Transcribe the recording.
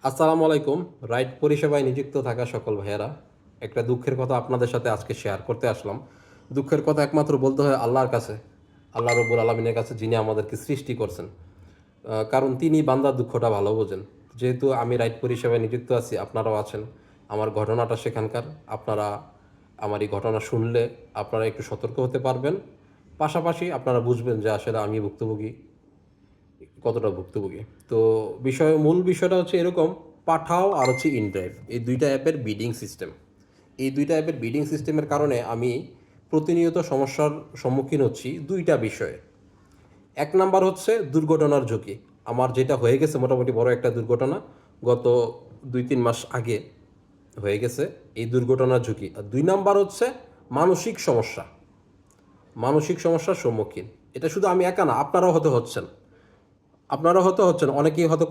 আসসালামু আলাইকুম। রাইড পরিষেবায় নিযুক্ত থাকা সকল ভাইয়েরা, একটা দুঃখের কথা আপনাদের সাথে আজকে শেয়ার করতে আসলাম। দুঃখের কথা একমাত্র বলতে হয় আল্লাহর কাছে, আল্লাহ রব্বুল আলমিনের কাছে, যিনি আমাদেরকে সৃষ্টি করছেন। কারণ তিনি বান্দার দুঃখটা ভালো বোঝেন। যেহেতু আমি রাইড পরিষেবায় নিযুক্ত আছি, আপনারাও আছেন, আমার ঘটনাটা সেখানকার। আপনারা আমার এই ঘটনা শুনলে আপনারা একটু সতর্ক হতে পারবেন। পাশাপাশি আপনারা বুঝবেন যে আসলে আমি ভুক্তভোগী, কতটা ভুক্তভোগী। তো মূল বিষয়টা হচ্ছে এরকম: পাঠাও আর হচ্ছে ইনড্রাইভ, এই দুইটা অ্যাপের বিডিং সিস্টেম। এই দুইটা অ্যাপের বিডিং সিস্টেমের কারণে আমি প্রতিনিয়ত সমস্যার সম্মুখীন হচ্ছি দুইটা বিষয়ে। এক নাম্বার হচ্ছে দুর্ঘটনার ঝুঁকি। আমার যেটা হয়ে গেছে মোটামুটি বড় একটা দুর্ঘটনা, গত 2-3 মাস আগে হয়ে গেছে এই দুর্ঘটনার ঝুঁকি। আর দুই নাম্বার হচ্ছে মানসিক সমস্যা, মানসিক সমস্যার সম্মুখীন। এটা শুধু আমি একা না, আপনারাও হতে হচ্ছেন, অনেকেই হয়তো